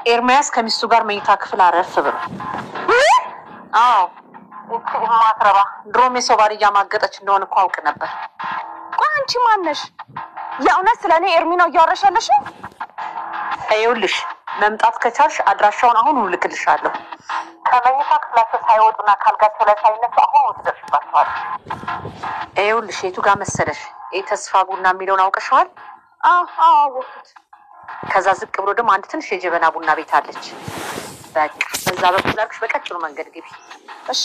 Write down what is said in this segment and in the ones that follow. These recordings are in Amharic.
ኤርሚያስ ከሚስቱ ጋር መኝታ ክፍል አረፍ ብሎ አዎ ማትረባ ድሮም የሰው ባል እያማገጠች እንደሆነ እኮ አውቅ ነበር። ቆይ አንቺ ማነሽ? የእውነት ስለኔ ኤርሚ ነው እያወራሻለሽ? አይውልሽ መምጣት ከቻልሽ አድራሻውን አሁን ልልክልሻለሁ። ከመኝታ ክፍላቸው ሳይወጡና ካልጋቸው ላይ ሳይነሱ አሁን ወጥተሽባቸዋል። አይውልሽ የቱ ጋር መሰለሽ? ተስፋ ቡና የሚለውን አውቀሻል? አወኩት። ከዛ ዝቅ ብሎ ደግሞ አንድ ትንሽ የጀበና ቡና ቤት አለች። በቃ በዛ በኩል አልክሽ በቀጭኑ መንገድ ግቢ። እሺ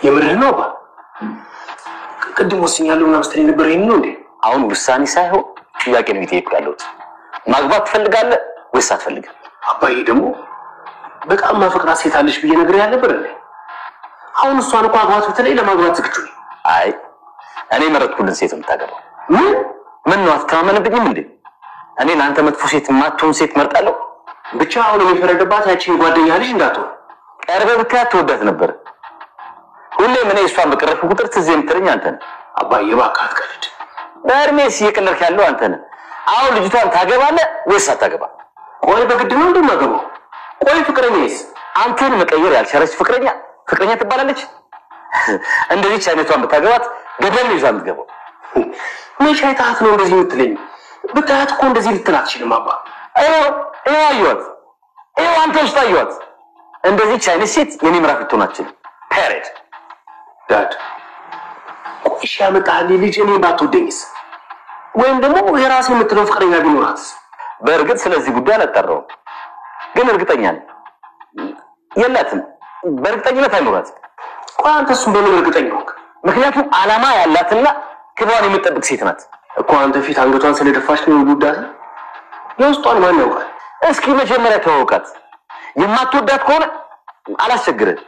የምርህ ነው? ቅድም ወስኛለሁ እና መስተኝ ነበር። ይሄን ነው እንዴ? አሁን ውሳኔ ሳይሆን ጥያቄ ነው እየጠየቅኩት። ማግባት ትፈልጋለህ ወይስ አትፈልግም? አባዬ ደግሞ በጣም ማፈቅራት ሴት አለሽ ብዬ ነገር ያለበት እንዴ? አሁን እሷን እንኳን አግባት ብትለኝ ለማግባት ዝግጁ ነኝ። አይ እኔ መረጥኩልን ሴት የምታገባው። ምን ነው አትተማመንብኝም እንዴ? እኔ ለአንተ መጥፎ ሴት ማትሆን ሴት መርጣለሁ። ብቻ አሁን የሚፈረድባት ያቺን ጓደኛ ልጅ እንዳትሆን ቀርበህ ብትያት ትወዳት ነበር። ሁሌም እኔ እሷን በቀረብኩ ቁጥር ትዝ የምትለኝ አንተ ነህ። አባዬ እባክህ አትቀልድ። በእድሜስ እየቀለድክ ያለው አንተ ነህ። አሁን ልጅቷን ታገባለህ ወይስ አታገባም? ቆይ በግድ ነው እንደማገባው? ቆይ ፍቅረኛዬስ? አንተን መቀየር ያልቻለች ፍቅረኛ ትባላለች? እንደዚህ አይነቷን ብታገባት ገደል ነው ይዛ የምትገባው። መቼ አይተሃት ነው እንደዚህ የምትለኝ? ብታያት እኮ እንደዚህ ልትል አትችልም አባ። አየኋት። አንተ ውስጥ አየኋት። እንደዚህ አይነት ሴት የኔ ምራፍ ልትሆን አትችልም። ፔሬድ ዳድ ቆይሽ ያመጣልኝ ልጅ እኔ ባትወደኝስ? ወይም ደግሞ የራሴ የምትለው ፍቅረኛ ቢኖራትስ? በእርግጥ ስለዚህ ጉዳይ አላጣራሁም፣ ግን እርግጠኛ ነኝ የላትም። በእርግጠኝነት አይኖራትም። ቆይ አንተ እሱን በምን እርግጠኛ ሆንክ? ምክንያቱም ዓላማ ያላትና ክብሯን የምትጠብቅ ሴት ናት እኮ። አንተ ፊት አንገቷን ስለደፋች ነው ጉዳት። የውስጧን ማን ያውቃል? እስኪ መጀመሪያ ተዋውቃት። የማትወዳት ከሆነ አላስቸግርህ።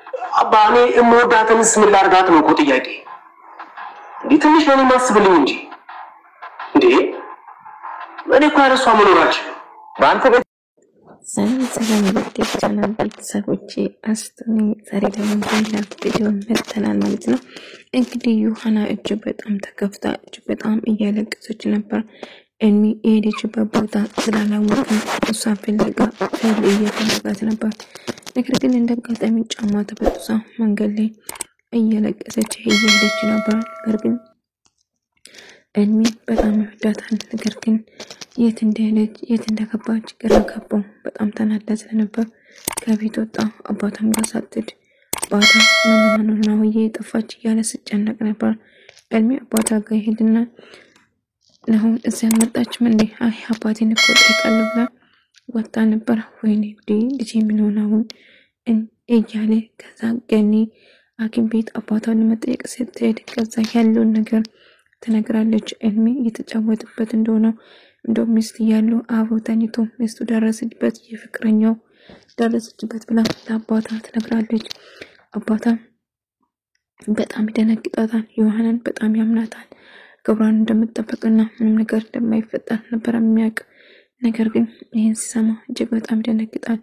አባ እኔ የምወዳትንስ ምን ላድርጋት ነው እኮ ጥያቄ። እንዴ ትንሽ ለኔ ማስብልኝ እንጂ እንዴ እኔ እኮ ያለሷ መኖራችን በአንተ ቤት ሰላም ወደ ቻናል ቤተሰቦቼ አስተኒ ዛሬ ደግሞ በሌላ ቪዲዮ መጥተናል ማለት ነው። እንግዲህ ዮሐና እጅግ በጣም ተከፍታ እጅግ በጣም እያለቀሰች ነበር። ኤርሚ የሄደችበት ቦታ ስላላወቀ እሷ ፍለጋ እየፈለጋት ነበር። ነገር ግን እንደጋጣሚ ጫማ ተበጥሳ መንገድ ላይ እያለቀሰች እየሄደች ነበር። ነገር ግን ኤርሚ በጣም ይወዳታል። ነገር ግን የት እንደሄደች የት እንደገባች ግራ ገባው። በጣም ተናዳ ስለነበር ከቤት ወጣ። አባቷም ጋር ሳትሄድ አባቷ ምን ነው እየጠፋች እያለ ሲጨነቅ ነበር። ኤርሚ አባቷ ጋር ሄድና ነው እዚያ መጣችም እንዴ? አይ አባቴን እኮ ጠይቃለሁ ብላ ወጣ ነበር። ወይኔ ልጄ ምን ሆነውን እያለ ከዛ ገኒ ሐኪም ቤት አባቷን ለመጠየቅ ስትሄድ ከዛ ያለውን ነገር ተነግራለች። ኤርሚ እየተጫወተበት እንደሆነ እንደው ሚስት ያለው አብሮ ተኝቶ ሚስቱ ደረሰችበት የፍቅረኛው ደረሰችበት ብላ ለአባቷ ተነግራለች። አባቷ በጣም ይደነግጣታል። ዮሐናን በጣም ያምናታል። ክብሯን እንደምትጠብቅና ምንም ነገር እንደማይፈጠር ነበር የሚያውቅ። ነገር ግን ይሄን ሲሰማ እጅግ በጣም ይደነግጣል።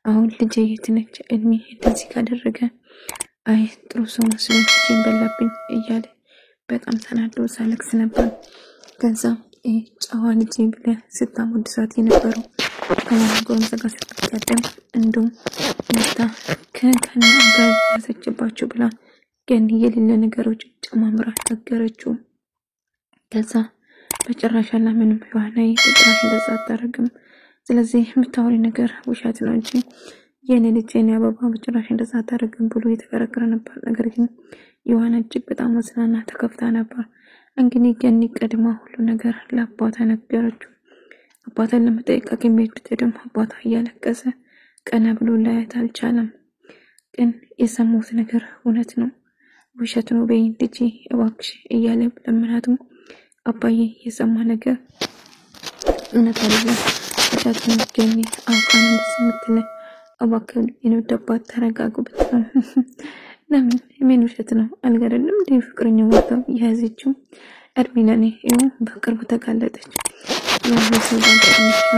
አሁን ልጄ የት ነች? ኤርሚ እንደዚህ ካደረገ አይ ጥሩ ሰው መስሎ ልጄን በላብኝ እያለ በጣም ተናዶ ሳለቅስ ነበር። ከዛ ጨዋ ልጄ ብለ ስታሞድሳት የነበረው ከማንጎን ዘጋ ስትቀደም እንደውም መታ ከከና ጋር ያሰችባቸው ብላ ገኒ የሌለ ነገሮች ጨማምራ ነገረችው። ከዛ በጭራሽ አላምንም ዮሐናዬ በጭራሽ እንደዛ አታደርግም። ስለዚህ የምታወሪ ነገር ውሸት ነው እንጂ የኔ ልጅ የኔ አበባ በጭራሽ እንደዛ አታደርግም ብሎ የተከራከረ ነበር። ነገር ግን ዮሐና እጅግ በጣም ወስናና ተከፍታ ነበር። እንግዲህ ገኒ ቀድማ ሁሉ ነገር ለአባቷ ነገረችው። አባቷን ለመጠየቅ ሐኪም ቤት ብትሄድም አባቷ እያለቀሰ ቀና ብሎ ላያት አልቻለም። ግን የሰሙት ነገር እውነት ነው ውሸት ነው በይ ልጄ እባክሽ እያለ ለምናቱም አባዬ የሰማ ነገር እውነት አይደለም ውሸት ነው ገኒ አውቃን እንደምትለ አባከን የነደባት ተረጋጉ ብትለው ለምን ምን ውሸት ነው አልገረልም እንደ ፍቅረኛው ወጣው ያዘችው ኤርሚናኔ ይሁን በቅርቡ ተጋለጠች። ለምን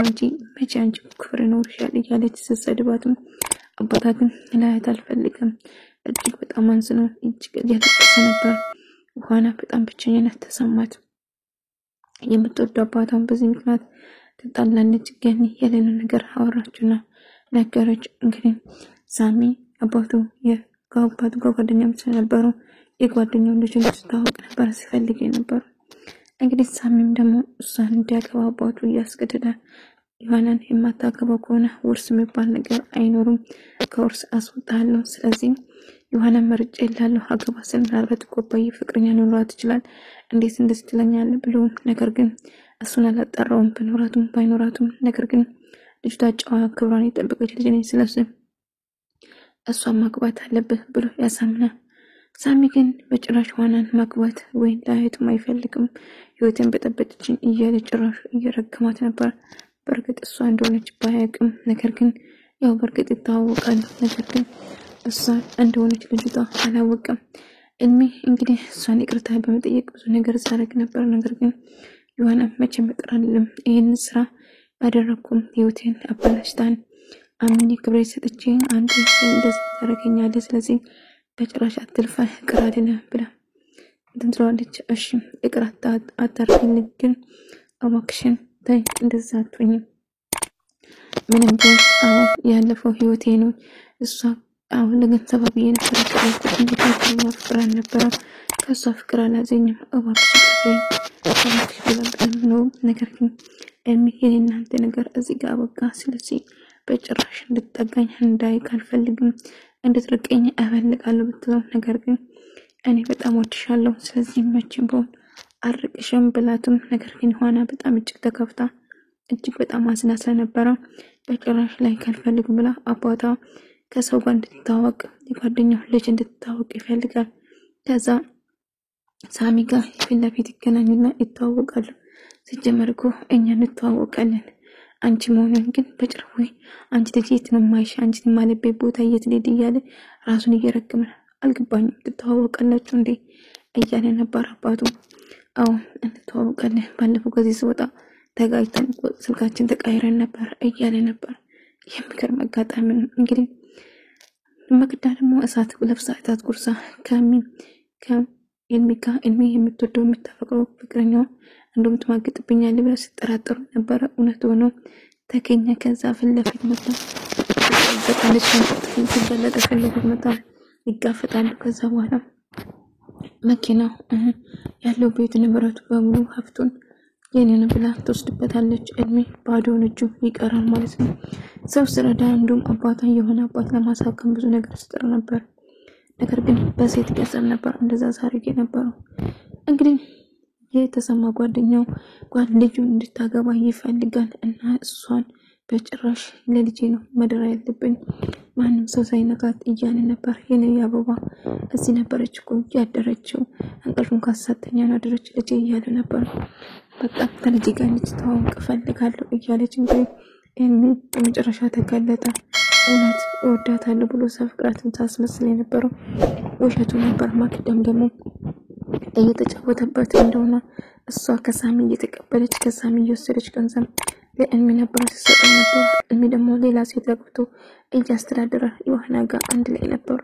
እንጂ መቼ አንቺ ክፍር ነው ሻል እያለች ስትሰድባትም አባታችን ላያት አልፈልግም እጅግ በጣም አንስኖ እጅግ ያለቀሰ ነበር። ዮሐና በጣም ብቸኝነት ተሰማት። የምትወደው አባቷን በዚህ ምክንያት ተጣላለች። ገኒ ያለንን ነገር አወራችና ነገረች። እንግዲህ ሳሚ አባቱ የአባቱ ጓደኛ ነበሩ። የጓደኛውን ልጅ እንድትታወቅ ነበር ሲፈልግ ነበር። እንግዲህ ሳሚም ደግሞ እሷን እንዲያገባ አባቱ እያስገደደ ዮሐናን የማታገባው ከሆነ ውርስ የሚባል ነገር አይኖርም፣ ከውርስ አስወጣለሁ። ስለዚህ ዮሐናን መርጬ እላለሁ አገባ ስንላበት ቆባይ ፍቅረኛ ሊኖራት ይችላል፣ እንዴት እንደዚህ ትለኛለህ ብሎ ነገር ግን እሱን አላጣራውም። በኖራቱም ባይኖራቱም ነገር ግን ልጅቷ ጨዋ ክብሯን የጠበቀች ልጅ ነች፣ ስለዚህ እሷን ማግባት አለብህ ብሎ ያሳምናል። ሳሚ ግን በጭራሽ ዮሐናን ማግባት ወይ ላይቱም አይፈልግም። ህይወትን በጠበጠችን እያለ ጭራሽ እየረገማት ነበር። በርግጥ እሷ እንደሆነች ባያውቅም ነገር ግን ያው በርግጥ ይታወቃል። ነገር ግን እሷ እንደሆነች ልጅቷ አላወቀም። እልሚ እንግዲህ እሷን ይቅርታ በመጠየቅ ብዙ ነገር ሳረግ ነበር። ነገር ግን ዮሐና መቼም ይቅር አልልም፣ ይህን ስራ ባደረኩም ህይወቴን አበላሽታን አምኜ ክብሬ ሰጥቼ አንተ እንደዚህ ታረገኛለህ፣ ስለዚህ በጭራሽ አትልፋ ይቅር አልልም ብላ ትንትራለች። እሺ ይቅር አታርግልኝ፣ ግን እባክሽን ተይ እንደዛ አትሁኝ። ምንም ቢሆን አሁን ያለፈው ህይወቴ ነው። እሷ አሁን ለገንዘብ ብዬ ነበር ያቀረብኩት እንጂ ፍቅር አልነበረም። ከእሷ ፍቅር አላዘኝም። እባክሽ ተይ እባክሽ ብላ ነገር ግን የኔ እናንተ ነገር እዚህ ጋር በቃ። ስለዚህ በጭራሽ እንድትጠጋኝ እንዳይቅ አልፈልግም፣ እንድትርቀኝ እፈልጋለሁ ብትለው ነገር ግን እኔ በጣም ወድሻለሁ፣ ስለዚህ መቼም ቢሆን አርቅሽም ብላቱም ነገር ግን ዮሐና በጣም እጅግ ተከፍታ እጅግ በጣም አዝና ስለነበረ በጭራሽ ላይ ካልፈልግ ብላ አባቷ ከሰው ጋር እንድትታወቅ የጓደኛው ልጅ እንድትታወቅ ይፈልጋል። ከዛ ሳሚ ጋር ፊት ለፊት ይገናኙና ይታወቃሉ። ሲጀመር እኮ እኛ እንተዋወቃለን፣ አንቺ መሆኑን ግን በጭራሽ ወይ አንቺ ልጅ የት ነው ማይሽ፣ አንቺ ማለበት ቦታ የት ልሄድ እያለ ራሱን እየረገመ አልገባኝም፣ ትተዋወቃላችሁ እንዴ እያለ ነበር አባቱ። አዎ እንተዋወቃለን፣ ባለፈው ከዚህ ስወጣ ተጋይተን ስልካችን ተቃይረን ነበር እያለ ነበር። የሚገርም አጋጣሚ ነው። እንግዲህ መቅዳ ደግሞ እሳት ለብሳ እሳት ጉርሳ ከኤልሚካ ኤልሚ የምትወደው የምታፈቅረው ፍቅረኛው እንደውም ትማግጥብኛለች ብላ ሲጠራጠሩ ነበረ። እውነት ሆኖ ተገኘ። ከዛ ፊት ለፊት መጣ በጣለች ሲገለጠ ፊት ለፊት መጣ ይጋፈጣሉ። ከዛ በኋላ መኪናው ያለው ቤት ንብረቱ በሙሉ ሀብቱን የኔን ብላ ትወስድበታለች። ኤልሚ ባዶውን እጁ ይቀራል ማለት ነው። ሰው ስረዳ እንዲሁም አባቷን የሆነ አባት ለማሳከም ብዙ ነገር ስጥር ነበር። ነገር ግን በሴት ገንዘብ ነበር እንደዛ ሳርጌ ነበረው። እንግዲህ የተሰማ ጓደኛው ልጁን እንድታገባ ይፈልጋል እና እሷን በጭራሽ ለልጄ ነው መድራ ያለብኝ ማንም ሰው ሳይነካት እያለ ነበር። የኔ አበባ እዚህ ነበረች እኮ ያደረችው፣ እንቅልፉን ካሳተኛ ነው ያደረች ልጄ እያለ ነበር። በቃ ከልጄ ጋር እንድትተዋወቅ እፈልጋለሁ እያለች እንግዲህ በመጨረሻ ተገለጠ። እውነት እወዳታለሁ ብሎ ሰፍቅራትን ታስመስል የነበረው ውሸቱ ነበር። ማክዳም ደግሞ እየተጫወተበት እንደሆነ እሷ ከሳሚ እየተቀበለች ከሳሚ እየወሰደች ገንዘብ ለኤልሚ ነበር ሲሰጠው ነበር። ኤልሚ ደግሞ ሌላ ሴት አግብቶ እያስተዳደረ ዮሐና ጋር አንድ ላይ ነበሩ።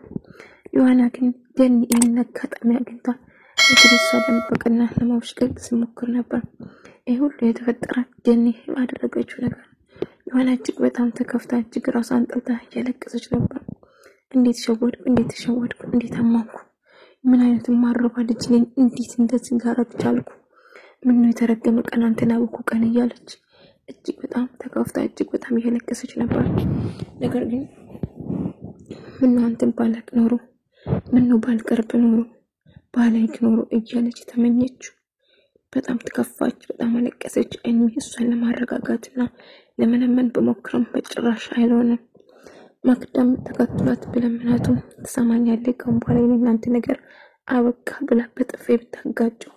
ዮሐና ግን ገኒ ይህን አጋጣሚ አግኝታ እንግዲህ እሷ ለመበቀልና ለማውሽቀቅ ሲሞክር ነበር። ይህ ሁሉ የተፈጠረ ገኒ ባደረገችው ነገር ዮሐና እጅግ በጣም ተከፍታ እጅግ ራሷን ጠልታ እያለቀሰች ነበር። እንዴት ሸወድኩ፣ እንዴት አማንኩ፣ ምን አይነት ማረባ ልጅ ነኝ፣ እንዴት እንደዚህ ጋር ቻልኩ፣ ምን ነው የተረገመ ቀን አንተና ወኩ ቀን እያለች እጅግ በጣም ተከፍታ እጅግ በጣም እያለቀሰች ነበር። ነገር ግን ምን ነው አንተን ባላቅ ኖሮ፣ ምን ነው ባልቀርብ ኖሮ፣ ባላይክ ኖሮ እያለች ተመኘችው። በጣም ተከፋች፣ በጣም አለቀሰች። ኤልሚ እሷን ለማረጋጋትና ለመለመን በሞክረም በጭራሽ አይሆንም። ማክዳም ተከትሏት በለምናቱ ትሰማኛለህ ከአሁን በኋላ የእናንተ ነገር አበቃ ብላ በጥፌ ብታጋጨው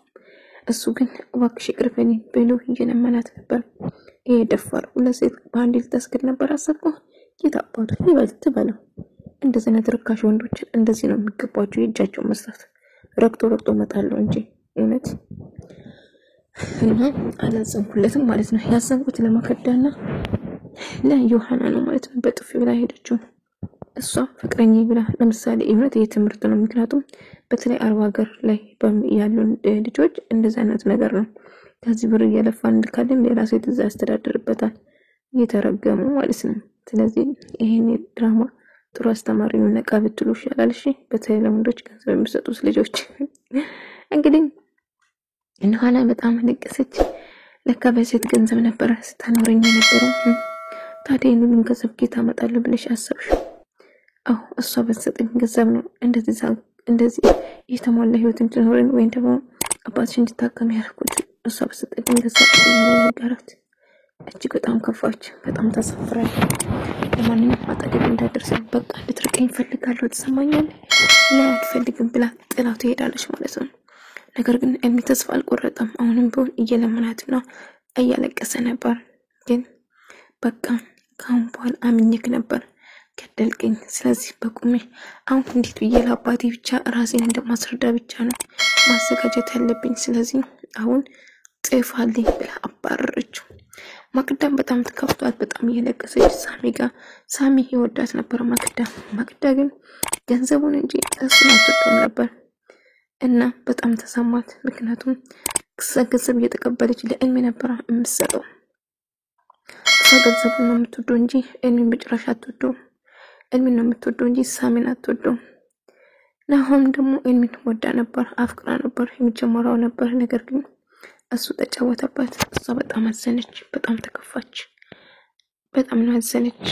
እሱ ግን እባክሽ ይቅር በለኝ ብሎ እየለመናት ነበር። ይሄ ደፋር ሁለት ሴት በአንድ ልታስገድ ነበር አሰብኩ። የታባቱ ይበልጥ በለው። እንደዚህ አይነት ርካሽ ወንዶችን እንደዚህ ነው የሚገባቸው፣ የእጃቸው መስጠት ረክቶ መጣለው እንጂ እውነት እና አላዘንኩለትም ማለት ነው። ያዘንኩት ለማከዳና ለዮሐና ነው ማለት ነው። በጥፊ ብላ ሄደችው። እሷ ፍቅረኛ ብላ ለምሳሌ እውነት የትምህርት ነው። ምክንያቱም በተለይ አረብ ሀገር ላይ ያሉ ልጆች እንደዛ አይነት ነገር ነው ከዚህ ብር እየለፋን ልካለን ሌላ ሰው ትዝ ያስተዳድርበታል እየተረገሙ ማለት ነው። ስለዚህ ይሄን ድራማ ጥሩ አስተማሪ ነው። ነቃ ብትሉ ይሻላል። እሺ በተለይ ለወንዶች ገንዘብ የሚሰጡት ልጆች እንግዲህ ዮሐና በጣም ለቀሰች። ለካ በሴት ገንዘብ ነበር ስታኖረኝ የነበረው። ታዲያ ይሄንን ገንዘብ ጌታ አመጣለሁ ብለሽ አሰብሽ? አዎ እሷ በሰጠኝ ገንዘብ ነው እንደዚህ የተሟላ ህይወት እንድኖረን ወይም ደግሞ አባትሽ እንድታከም ያልኩት እሷ በሰጠኝ ገንዘብ ነገራት። እጅግ በጣም ከፋች፣ በጣም ተሰፍራች። ለማንኛውም አጠገብ እንዳደርስ በቃ ልትርቀኝ ፈልጋለሁ ትሰማኛለህ? ላይ አልፈልግም ብላ ጥላው ትሄዳለች ማለት ነው። ነገር ግን ኤርሚ ተስፋ አልቆረጠም። አሁንም ቢሆን እየለመናትና እያለቀሰ ነበር። ግን በቃ ካሁን በኋላ አምኜክ ነበር ገደልከኝ። ስለዚህ በቁሜ አሁን እንዴት ብዬ ለአባቴ ብቻ ራሴን እንደማስረዳ ብቻ ነው ማዘጋጀት ያለብኝ። ስለዚህ አሁን ጥፋልኝ ብላ አባረረችው። ማክዳም በጣም ተከፍቷት በጣም እየለቀሰች ሳሚ ይወዳት ነበር። ማክዳ ግን ገንዘቡን እንጂ እሱን አትወደውም ነበር እና በጣም ተሰማት። ምክንያቱም ገንዘብ እየተቀበለች ለኤርሚ ነበር የምትሰጠው። እሷ ገንዘቡን ነው የምትወደው እንጂ ኤርሚን በጭራሽ አትወደውም። ኤርሚን ነው የምትወደው እንጂ ሳሚን አትወደውም። ናሆም ደግሞ ኤርሚን ወዳ ነበር፣ አፍቅራ ነበር፣ የሚጀመረው ነበር። ነገር ግን እሱ ተጫወተባት። እሷ በጣም አዘነች፣ በጣም ተከፋች፣ በጣም ነው አዘነች።